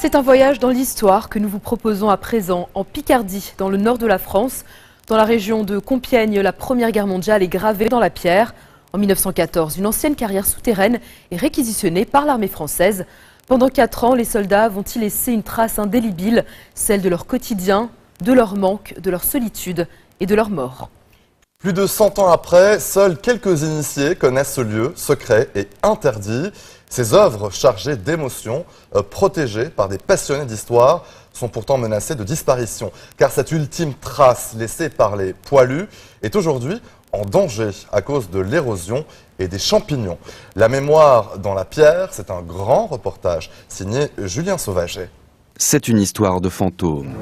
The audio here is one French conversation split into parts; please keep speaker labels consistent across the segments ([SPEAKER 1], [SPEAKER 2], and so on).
[SPEAKER 1] C'est un voyage dans l'histoire que nous vous proposons à présent en Picardie, dans le nord de la France. Dans la région de Compiègne, la Première Guerre mondiale est gravée dans la pierre. En 1914, une ancienne carrière souterraine est réquisitionnée par l'armée française. Pendant 4 ans, les soldats vont y laisser une trace indélébile, celle de leur quotidien, de leur manque, de leur solitude et de leur mort.
[SPEAKER 2] Plus de 100 ans après, seuls quelques initiés connaissent ce lieu secret et interdit. Ces œuvres chargées d'émotions, protégées par des passionnés d'histoire, sont pourtant menacées de disparition. Car cette ultime trace laissée par les poilus est aujourd'hui en danger à cause de l'érosion et des champignons. La mémoire dans la pierre, c'est un grand reportage signé Julien Sauvaget.
[SPEAKER 3] C'est une histoire de fantômes,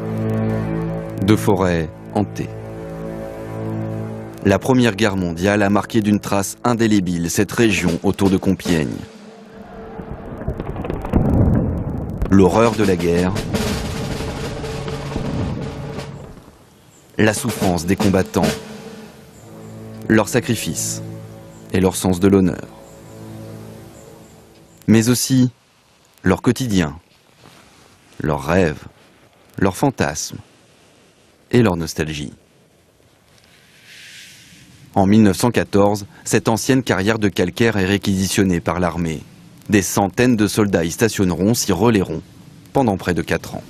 [SPEAKER 3] de forêts hantées. La Première Guerre mondiale a marqué d'une trace indélébile cette région autour de Compiègne. L'horreur de la guerre, la souffrance des combattants, leur sacrifice et leur sens de l'honneur. Mais aussi leur quotidien, leurs rêves, leurs fantasmes et leur nostalgie. En 1914, cette ancienne carrière de calcaire est réquisitionnée par l'armée. Des centaines de soldats y stationneront, s'y relayeront pendant près de 4 ans.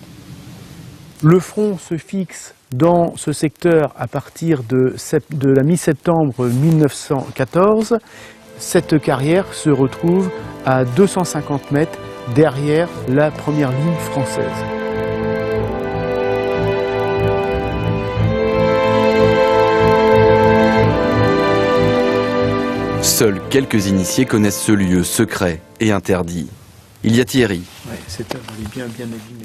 [SPEAKER 4] Le front se fixe dans ce secteur à partir de la mi-septembre 1914. Cette carrière se retrouve à 250 mètres derrière la première ligne française.
[SPEAKER 3] Seuls quelques initiés connaissent ce lieu secret et interdit. Il y a Thierry,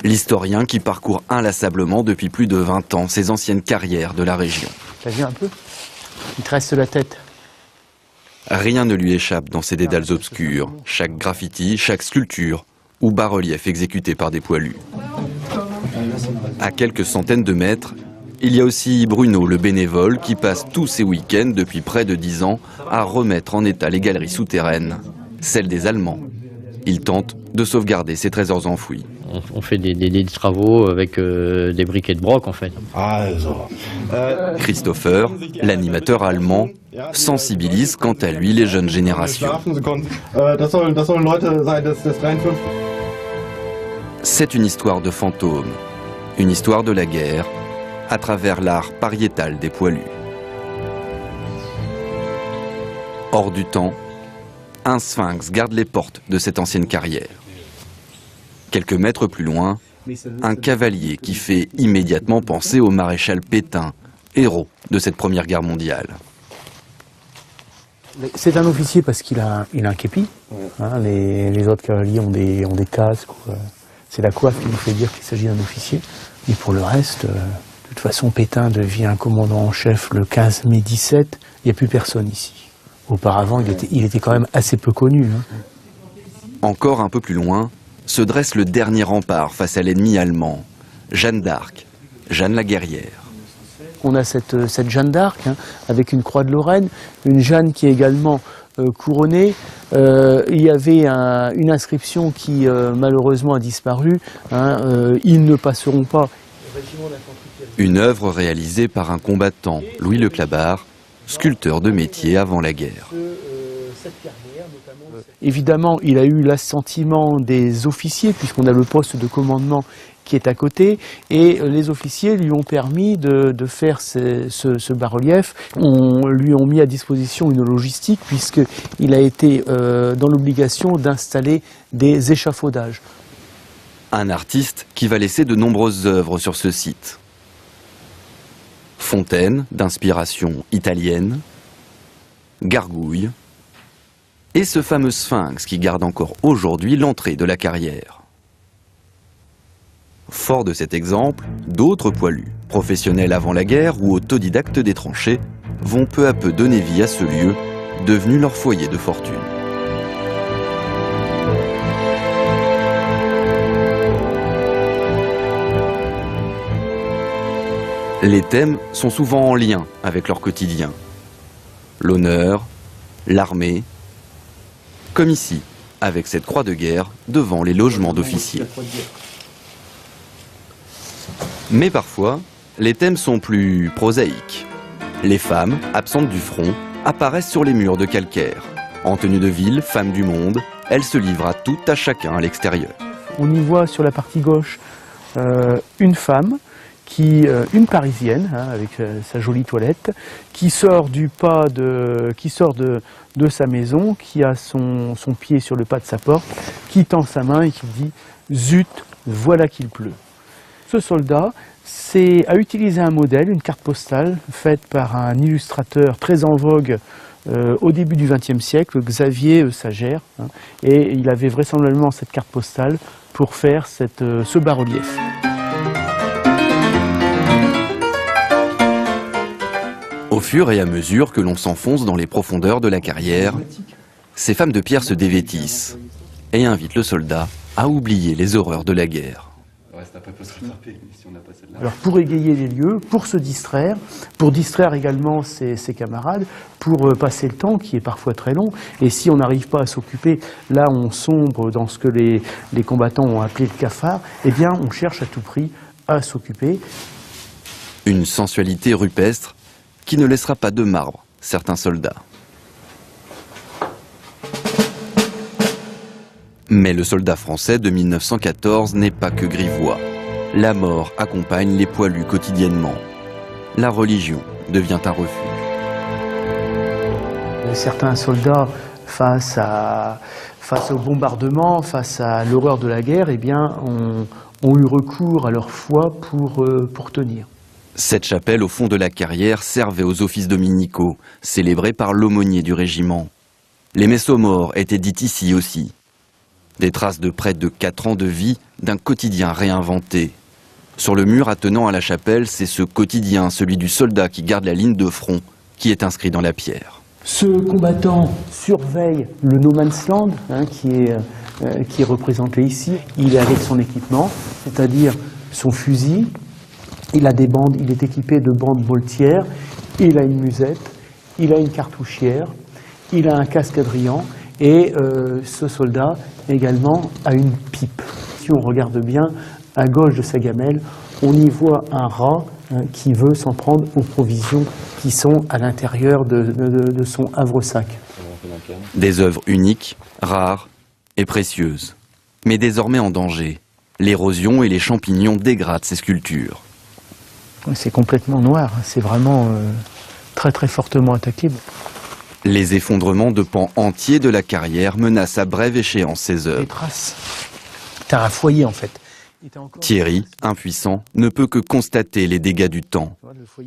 [SPEAKER 3] l'historien qui parcourt inlassablement depuis plus de 20 ans ces anciennes carrières de la région.
[SPEAKER 4] T'as vu un peu? Il te reste la tête.
[SPEAKER 3] Rien ne lui échappe dans ces dédales obscurs. Chaque graffiti, chaque sculpture ou bas-relief exécuté par des poilus. À quelques centaines de mètres, il y a aussi Bruno, le bénévole, qui passe tous ses week-ends depuis près de 10 ans à remettre en état les galeries souterraines, celles des Allemands. Il tente de sauvegarder ces trésors enfouis.
[SPEAKER 5] On fait des travaux avec des briquets de broc en fait.
[SPEAKER 3] Christopher, l'animateur allemand, sensibilise quant à lui les jeunes générations. C'est une histoire de fantômes, une histoire de la guerre, à travers l'art pariétal des poilus. Hors du temps, un sphinx garde les portes de cette ancienne carrière. Quelques mètres plus loin, un cavalier qui fait immédiatement penser au maréchal Pétain, héros de cette Première Guerre mondiale.
[SPEAKER 4] C'est un officier parce qu'il a un képi. Hein, les autres cavaliers ont des casques. C'est la coiffe qui nous fait dire qu'il s'agit d'un officier. Et pour le reste, de toute façon, Pétain devient commandant en chef le 15 mai 17. Il n'y a plus personne ici. Auparavant, il était quand même assez peu connu. Hein.
[SPEAKER 3] Encore un peu plus loin, se dresse le dernier rempart face à l'ennemi allemand, Jeanne d'Arc, Jeanne la guerrière.
[SPEAKER 4] On a cette Jeanne d'Arc, hein, avec une croix de Lorraine, une Jeanne qui est également couronnée. Il y avait une inscription qui malheureusement a disparu, hein, ils ne passeront pas.
[SPEAKER 3] Une œuvre réalisée par un combattant, Louis Le Clabard, sculpteur de métier avant la guerre.
[SPEAKER 4] Évidemment, il a eu l'assentiment des officiers, puisqu'on a le poste de commandement qui est à côté, et les officiers lui ont permis de faire ce bas-relief. On lui ont mis à disposition une logistique, puisqu'il a été dans l'obligation d'installer des échafaudages.
[SPEAKER 3] Un artiste qui va laisser de nombreuses œuvres sur ce site. Fontaines d'inspiration italienne, gargouilles, et ce fameux sphinx qui garde encore aujourd'hui l'entrée de la carrière. Fort de cet exemple, d'autres poilus, professionnels avant la guerre ou autodidactes des tranchées, vont peu à peu donner vie à ce lieu, devenu leur foyer de fortune. Les thèmes sont souvent en lien avec leur quotidien. L'honneur, l'armée, comme ici, avec cette croix de guerre devant les logements d'officiers. Mais parfois, les thèmes sont plus prosaïques. Les femmes, absentes du front, apparaissent sur les murs de calcaire. En tenue de ville, femme du monde, elles se livrent à tout à chacun à l'extérieur.
[SPEAKER 4] On y voit sur la partie gauche une femme, une parisienne, hein, avec sa jolie toilette, qui sort de sa maison, qui a son pied sur le pas de sa porte, qui tend sa main et qui dit « Zut, voilà qu'il pleut ». Ce soldat a utilisé un modèle, une carte postale, faite par un illustrateur très en vogue au début du XXe siècle, Xavier Sagère, hein, et il avait vraisemblablement cette carte postale pour faire ce bas-relief.
[SPEAKER 3] Au fur et à mesure que l'on s'enfonce dans les profondeurs de la carrière, ces femmes de pierre se dévêtissent et invitent le soldat à oublier les horreurs de la guerre.
[SPEAKER 4] Alors pour égayer les lieux, pour se distraire, pour distraire également ses camarades, pour passer le temps qui est parfois très long, et si on n'arrive pas à s'occuper, là on sombre dans ce que les combattants ont appelé le cafard, eh bien on cherche à tout prix à s'occuper.
[SPEAKER 3] Une sensualité rupestre qui ne laissera pas de marbre certains soldats. Mais le soldat français de 1914 n'est pas que grivois. La mort accompagne les poilus quotidiennement. La religion devient un refuge.
[SPEAKER 4] Certains soldats, face au bombardement, face à l'horreur de la guerre, eh bien, ont eu recours à leur foi pour tenir.
[SPEAKER 3] Cette chapelle au fond de la carrière servait aux offices dominicaux, célébrés par l'aumônier du régiment. Les messes aux morts étaient dites ici aussi. Des traces de près de 4 ans de vie d'un quotidien réinventé. Sur le mur attenant à la chapelle, c'est ce quotidien, celui du soldat qui garde la ligne de front, qui est inscrit dans la pierre.
[SPEAKER 4] Ce combattant surveille le No Man's Land, hein, qui est représenté ici. Il est avec son équipement, c'est-à-dire son fusil. Il est équipé de bandes boltières, il a une musette, il a une cartouchière, il a un casque adrian et ce soldat également a une pipe. Si on regarde bien, à gauche de sa gamelle, on y voit un rat qui veut s'en prendre aux provisions qui sont à l'intérieur de son havre-sac.
[SPEAKER 3] Des œuvres uniques, rares et précieuses, mais désormais en danger. L'érosion et les champignons dégradent ces sculptures.
[SPEAKER 4] C'est complètement noir, c'est vraiment très très fortement attaquable.
[SPEAKER 3] Les effondrements de pans entiers de la carrière menacent à brève échéance ces œuvres.
[SPEAKER 4] Les traces, c'est un foyer en fait.
[SPEAKER 3] Thierry, impuissant, ne peut que constater les dégâts du temps.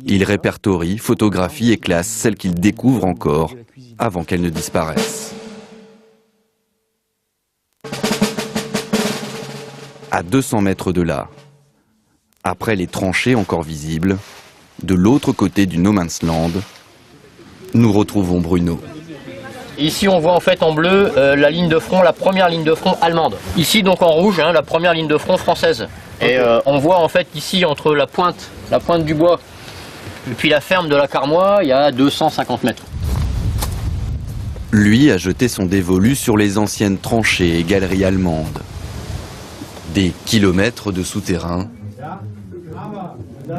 [SPEAKER 3] Il répertorie, photographie et classe celles qu'il découvre encore avant qu'elles ne disparaissent. À 200 mètres de là, après les tranchées encore visibles, de l'autre côté du No Man's Land, nous retrouvons Bruno.
[SPEAKER 5] Ici on voit en fait en bleu la ligne de front, la première ligne de front allemande. Ici donc en rouge, hein, la première ligne de front française. Et on voit en fait ici entre la pointe du bois et puis la ferme de la Carmois, il y a 250 mètres.
[SPEAKER 3] Lui a jeté son dévolu sur les anciennes tranchées et galeries allemandes. Des kilomètres de souterrains.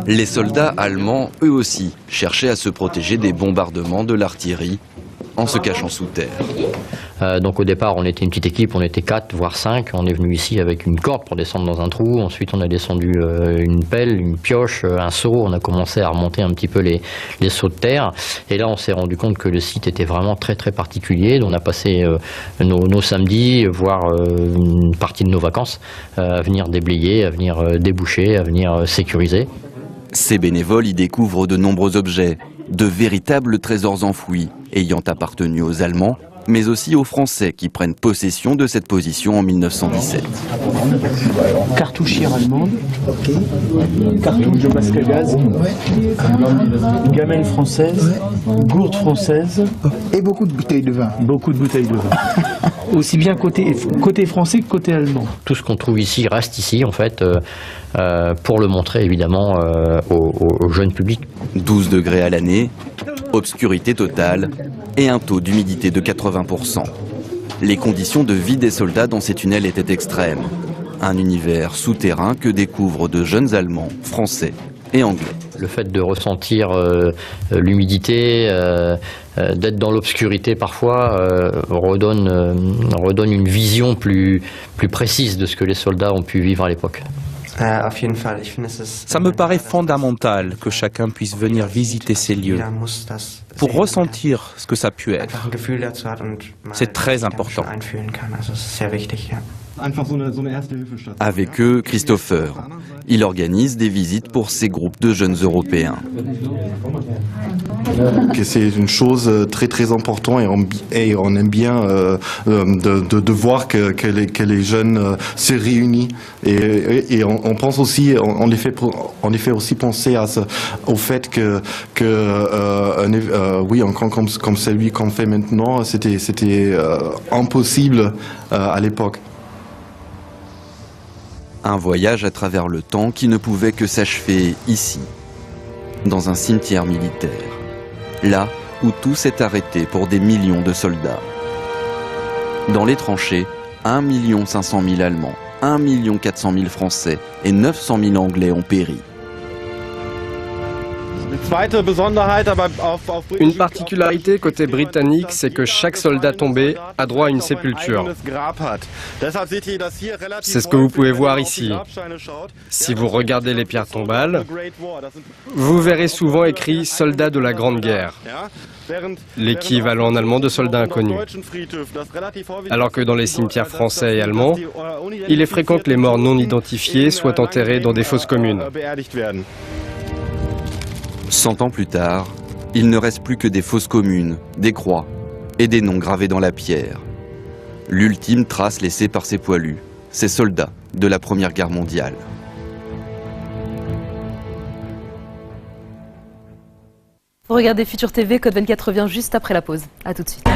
[SPEAKER 3] Les soldats allemands, eux aussi, cherchaient à se protéger des bombardements de l'artillerie en se cachant sous terre.
[SPEAKER 5] Donc au départ, on était une petite équipe, on était 4 voire 5. On est venu ici avec une corde pour descendre dans un trou. Ensuite, on a descendu une pelle, une pioche, un seau. On a commencé à remonter un petit peu les seaux de terre. Et là, on s'est rendu compte que le site était vraiment très très particulier. On a passé nos samedis, voire une partie de nos vacances, à venir déblayer, à venir déboucher, à venir sécuriser.
[SPEAKER 3] Ces bénévoles y découvrent de nombreux objets, de véritables trésors enfouis, ayant appartenu aux Allemands, mais aussi aux Français qui prennent possession de cette position en 1917.
[SPEAKER 4] Cartouchière allemande, cartouche de masque à gaz, gamelle française, gourde française.
[SPEAKER 6] Et beaucoup de bouteilles de vin.
[SPEAKER 4] Beaucoup de bouteilles de vin. Aussi bien côté français que côté allemand.
[SPEAKER 5] Tout ce qu'on trouve ici reste ici en fait, pour le montrer évidemment au jeune public.
[SPEAKER 3] 12 degrés à l'année, obscurité totale et un taux d'humidité de 80%. Les conditions de vie des soldats dans ces tunnels étaient extrêmes. Un univers souterrain que découvrent de jeunes Allemands, Français et Anglais.
[SPEAKER 5] Le fait de ressentir l'humidité, d'être dans l'obscurité parfois, redonne une vision plus précise de ce que les soldats ont pu vivre à l'époque.
[SPEAKER 7] Ça me paraît fondamental que chacun puisse venir visiter ces lieux pour ressentir ce que ça a pu être. C'est très important.
[SPEAKER 3] Avec eux, Christopher. Il organise des visites pour ces groupes de jeunes Européens.
[SPEAKER 8] C'est une chose très importante et on aime bien de voir que les jeunes se réunissent et on pense aussi, on les fait aussi penser au fait que oui, un camp comme celui qu'on fait maintenant, c'était impossible à l'époque.
[SPEAKER 3] Un voyage à travers le temps qui ne pouvait que s'achever ici, dans un cimetière militaire. Là où tout s'est arrêté pour des millions de soldats. Dans les tranchées, 1 500 000 Allemands, 1 400 000 Français et 900 000 Anglais ont péri.
[SPEAKER 9] Une particularité côté britannique, c'est que chaque soldat tombé a droit à une sépulture. C'est ce que vous pouvez voir ici. Si vous regardez les pierres tombales, vous verrez souvent écrit « Soldat de la Grande Guerre », l'équivalent en allemand de soldat inconnu. Alors que dans les cimetières français et allemands, il est fréquent que les morts non identifiés soient enterrés dans des fosses communes.
[SPEAKER 3] 100 ans plus tard, il ne reste plus que des fosses communes, des croix et des noms gravés dans la pierre. L'ultime trace laissée par ces poilus, ces soldats de la Première Guerre mondiale.
[SPEAKER 1] Vous regardez Futur TV, Code 24 revient juste après la pause. A tout de suite.